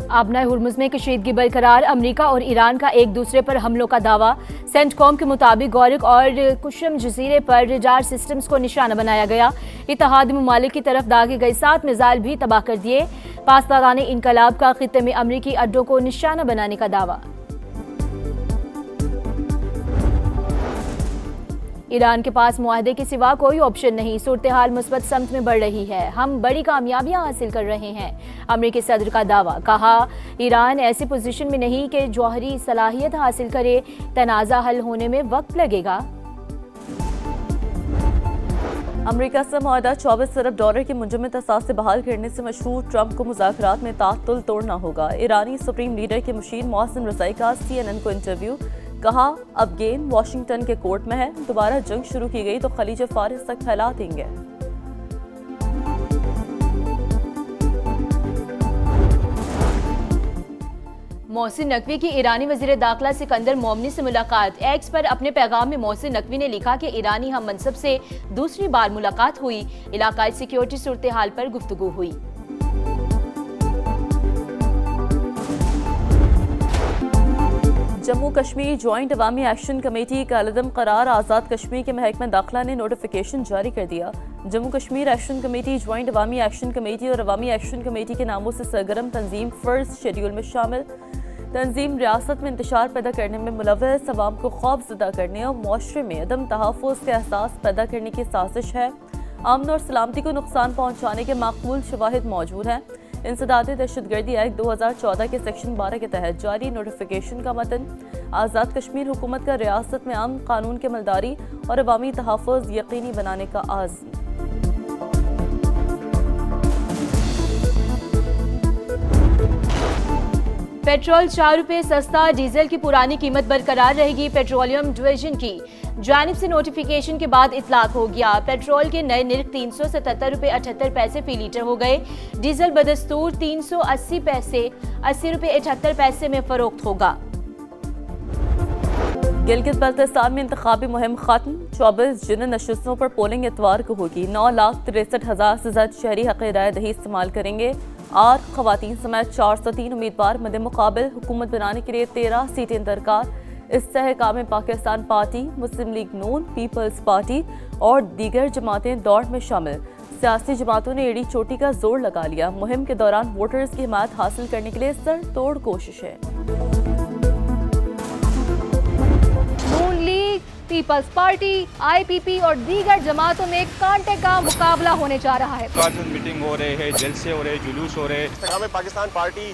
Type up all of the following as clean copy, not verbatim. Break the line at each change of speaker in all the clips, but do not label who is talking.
आबना Hormuz में कशीदगी बरकरार, अमरीका और ईरान का एक दूसरे पर हमलों का दावा। सेंटकॉम के मुताबिक गौरिक और कुशम जजीरे पर रडार सिस्टम्स को निशाना बनाया गया। इत्तेहादी ममालिक की तरफ दागे गए 7 मिसाइल भी तबाह कर दिए। पासदारान इनकलाब का खित्ते में अमरीकी अड्डों को निशाना बनाने का दावा। ईरान के पास मुआहदे के सिवा कोई ऑप्शन नहीं, सूरत हाल मुस्बत समत में बढ़ रही है, हम बड़ी कामयाबियां हासिल कर रहे हैं। अमरीकी सदर का दावा, कहा ईरान ऐसी पोजीशन में नहीं कि जौहरी सलाहियत हासिल करे, तनाज़ा हल होने में वक्त लगेगा।
अमरीका से मुआहदा 24 अरब डॉलर की मुंजमद असासे बहाल करने से मशहूर ट्रंप को मुज़ाकरात में तातुल तोड़ना होगा। ईरानी सुप्रीम लीडर के मुशीर मोहसिन रज़ाई का CNN को इंटरव्यू, कहा अब गेम वाशिंगटन के कोर्ट में है, दोबारा जंग शुरू की गई तो खलीज फारिस तक फैला देंगे।
मोहसिन नकवी की ईरानी वज़ीर दाखिला सिकंदर मोमनी से मुलाकात। एक्स पर अपने पैगाम में मोहसिन नकवी ने लिखा कि ईरानी हम मनसब से दूसरी बार मुलाकात हुई, इलाकाई सिक्योरिटी सूरत हाल पर गुफ्तगू हुई।
Jammu Kashmir joint Awami action committee का अलदम करार, आज़ाद कश्मीर के महकमा दाखिला ने नोटिफिकेशन जारी कर दिया। Jammu Kashmir action committee, joint Awami action committee और अवामी एक्शन कमेटी के नामों से सरगर्म तंजीम फर्स्ट शेड्यूल में शामिल। तंजीम रियासत में इंतशार पैदा करने में मुलव्वस, अवाम को खौफजदा करने और मुआशरे में अदम तहफ़्फ़ुज़ का एहसास पैदा करने की साजिश है। अमन और सलामती को नुकसान पहुँचाने के माकूल शवाहिद मौजूद हैं। इंसदाद दहशतगर्दी एक्ट 2014 के सेक्शन 12 के तहत जारी नोटिफिकेशन का मतन, आज़ाद कश्मीर हुकूमत का रियासत में अमन, कानून के मलदारी और अवामी तहफ़्फ़ुज़ यकीनी बनाने का आज़्म।
पेट्रोल 4 रुपये सस्ता, डीजल की पुरानी कीमत बरकरार रहेगी। पेट्रोलियम डिवीजन की जानिब से नोटिफिकेशन के बाद इतलाक हो गया। पेट्रोल के नए निर्ख 377 रुपये 78 पैसे फी लीटर हो गए। डीजल बदस्तूर 380 पैसे 80 रुपये 78 पैसे में फरोख्त होगा।
गिलगित बल्तिस्तान में इंतखाबी मुहिम खत्म, 24 जिन नशस्तों पर पोलिंग इतवार को होगी। 9,63,000 से ज्यादा शहरी हक़ राय दही इस्तेमाल करेंगे। 8 खवातीन समेत 403 उम्मीदवार मद्दे मुकाबिल, हुकूमत बनाने के लिए 13 सीटें दरकार। इस्तेहकाम में पाकिस्तान पार्टी, मुस्लिम लीग नून, पीपल्स पार्टी और दीगर जमातें दौड़ में शामिल। सियासी जमातों ने एड़ी चोटी का जोर लगा लिया। मुहिम के दौरान वोटर्स की हिमायत हासिल करने के लिए सर तोड़ कोशिशें।
नून लीग, पीपल्स पार्टी, IPP और दीगर जमातों में कांटे का मुकाबला होने जा रहा है।
मीटिंग हो रहे हैं, जलसे हो रहे, जुलूस हो रहे।
इस्तेकाम पाकिस्तान पार्टी,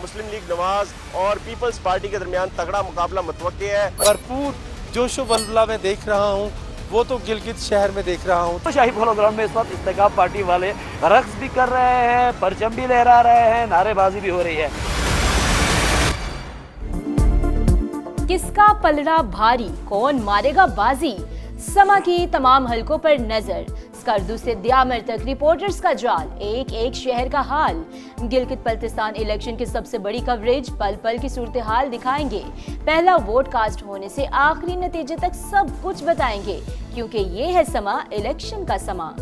मुस्लिम लीग नवाज और पीपल्स पार्टी के दरमियान तगड़ा मुकाबला मुतवक्के है।
भरपूर जोशो बलबला में देख रहा हूँ, वो तो गिलगित शहर में देख रहा हूँ।
तो शाही फॉलो ग्राउंड में इस वक्त इस्तेकाम पार्टी वाले रक्स भी कर रहे हैं, परचम भी लहरा रहे हैं, नारेबाजी भी हो रही है।
किसका पलड़ा भारी, कौन मारेगा बाजी? समा की तमाम हलकों पर नजर, स्कर्दू से द्यामर तक रिपोर्टर्स का जाल, एक एक शहर का हाल। गिलगित बल्तिस्तान इलेक्शन की सबसे बड़ी कवरेज, पल पल की सूरत हाल दिखाएंगे। पहला वोट कास्ट होने से आखिरी नतीजे तक सब कुछ बताएंगे, क्योंकि ये है समा इलेक्शन का समा।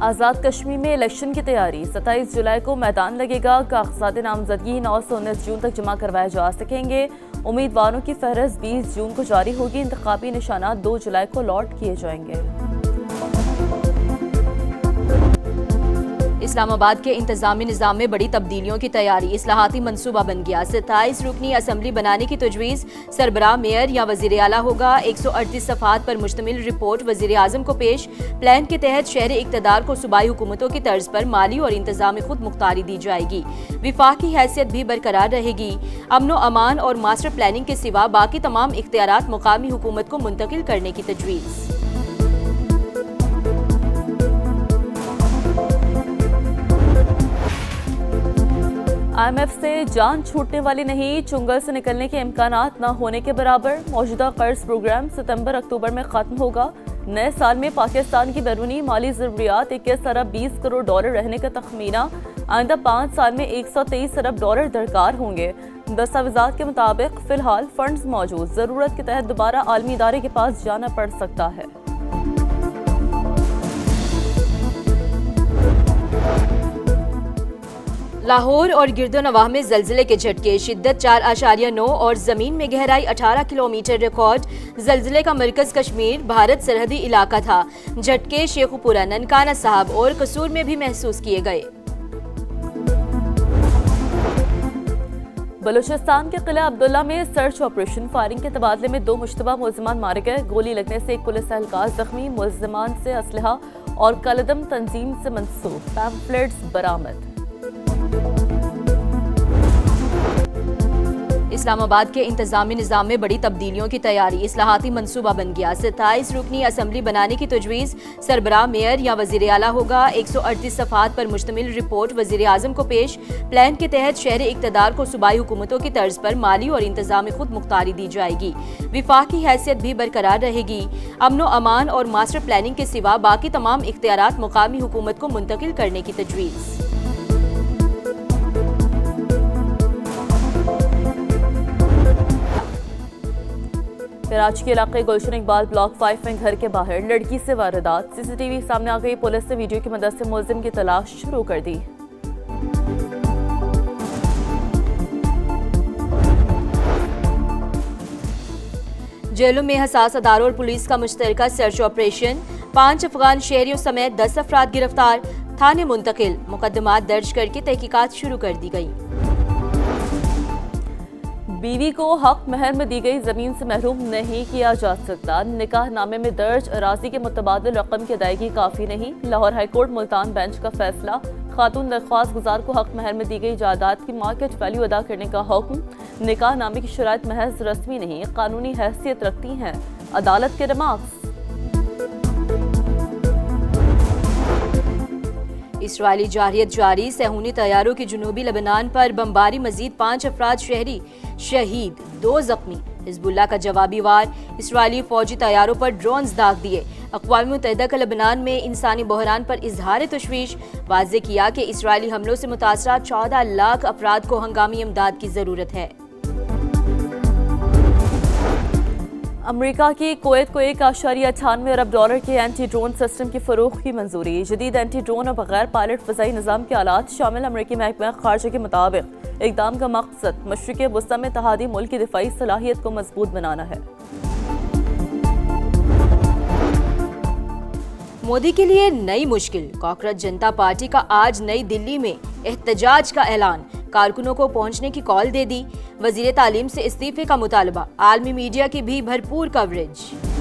आज़ाद कश्मीर में इलेक्शन की तैयारी, 27 जुलाई को मैदान लगेगा। कागजात नामजदगी 9 से 19 जून तक जमा करवाए जा सकेंगे। उम्मीदवारों की फहरिस्त 20 जून को जारी होगी। इंतखाबी निशानात 2 जुलाई को लॉट किए जाएंगे।
इस्लामाबाद के इंतजामी निज़ाम में बड़ी तब्दीलियों की तैयारी, इस्लाहाती मंसूबा बन गया। 27 रुकनी असम्बली बनाने की तजवीज़, सरबराह मेयर या वज़ीर आला होगा। 138 सफ़ात पर मुश्तमिल रिपोर्ट वज़ीर आज़म को पेश। प्लान के तहत शहरी इक़्तिदार को सूबाई हुकूमतों की तर्ज पर माली और इंतजामी खुद मुख्तारी दी जाएगी। विफाक की हैसियत भी बरकरार रहेगी। अमनो अमान और मास्टर प्लानिंग के सिवा बाकी तमाम इख्तियारात मुकामी हुकूमत को मुंतकिल करने की तजवीज़।
IMF से जान छूटने वाली नहीं, चुंगल से निकलने के इम्कानात न होने के बराबर। मौजूदा कर्ज प्रोग्राम सितंबर अक्टूबर में खत्म होगा। नए साल में पाकिस्तान की बैरूनी माली ज़रूरियात 21 अरब 20 करोड़ डॉलर रहने का तखमीना। आइंदा 5 साल में 123 अरब डॉलर दरकार होंगे। दस्तावेज़ात के मुताबिक फ़िलहाल फंड्स मौजूद, ज़रूरत के तहत दोबारा आलमी इदारे के पास जाना पड़ सकता है।
लाहौर और गिरदोनवाह में जल्जिले के झटके, शिद्दत 4.9 और जमीन में गहराई 18 किलोमीटर रिकॉर्ड। जल्जिले का मरकज कश्मीर भारत सरहदी इलाका था। झटके शेखुपुरा, ननकाना साहब और कसूर में भी महसूस किए गए।
बलूचिस्तान के किला अब्दुल्ला में सर्च ऑपरेशन, फायरिंग के तबादले में 2 मुश्तबा मुलजमान मारे गए। गोली लगने से एक पुलिस एहलकार जख्मी। मुलजमान से असलहा और कलदम तंजीम से मंसूब पैम्फलेट्स बरामद।
इस्लामाबाद के इंतजामी निज़ाम में बड़ी तब्दीलियों की तैयारी, इस्लाहाती मंसूबा बन गया। 27 रुकनी असम्बली बनाने की तजवीज़, सरबराह मेयर या वज़ीर आला होगा। 138 सफ़ात पर मुश्तमिल रिपोर्ट वज़ीर आज़म को पेश। प्लान के तहत शहरी इक़्तिदार को सूबाई हुकूमतों की तर्ज पर माली और इंतजामी खुद मुख्तारी दी जाएगी। विफाक की हैसियत भी बरकरार रहेगी। अमनो अमान और मास्टर प्लानिंग के सिवा बाकी तमाम इख्तियारात मुकामी हुकूमत को मुंतकिल करने की तजवीज़।
कराची के इलाके गुलशन इकबाल ब्लॉक 5 में घर के बाहर लड़की से वारदात। सीसीटीवी सामने आ गई। पुलिस ने वीडियो की मदद से मुलजिम की तलाश शुरू कर दी।
जेलों में हसास अदारों और पुलिस का मुश्तरका सर्च ऑपरेशन, 5 अफगान शहरियों समेत 10 अफराद गिरफ्तार, थाने मुंतकिल। मुकदमात दर्ज करके तहकीकात शुरू कर दी गई।
बीवी को हक महर में दी गई जमीन से महरूम नहीं किया जा सकता। निकाह नामे में दर्ज अराजी के मुतबादिल रकम की अदायगी काफ़ी नहीं। लाहौर हाईकोर्ट मुल्तान बेंच का फैसला। खातून दरख्वास्त गुजार को हक महर में दी गई जायदाद की मार्केट वैल्यू अदा करने का हुक्म। निकाह नामे की शराइत महज रस्मी नहीं, कानूनी हैसियत रखती हैं। अदालत के रिमार्क्स।
इसराइली जारहियत जारी, सहूनी तैयारों की जुनूबी लबनान पर बमबारी, मजीद 5 अफराद शहरी शहीद, 2 जख्मी। हिजबुल्लाह का जवाबी वार, इसराइली फौजी तैयारों पर ड्रोन्स दाग दिए। अक़वाम मुत्तहिदा का लबनान में इंसानी बहरान पर इजहार तशवीश, वाज़े किया कि इसराइली हमलों से मुतासरा 14 लाख अफराद को हंगामी इमदाद की ज़रूरत है।
अमेरिका की कुवैत को $1.98 अरब के एंटी ड्रोन सिस्टम की फरोख्त की मंजूरी। जदीद एंटी ड्रोन और बगैर पायलट फ़ज़ाई निज़ाम के आलात शामिल। अमेरिकी महकमा ख़ारजा के मुताबिक इक़दाम का मकसद मशरिक़ वस्ती में इत्तेहादी मुल्क की दिफाई सलाहियत को मजबूत बनाना है।
मोदी के लिए नई मुश्किल, कॉकरोच जनता पार्टी का आज नई दिल्ली में एहतजाज का ऐलान। कारकुनों को पहुंचने की कॉल दे दी। वजीर तालीम से इस्तीफे का मुतालबा। आलमी मीडिया की भी भरपूर कवरेज।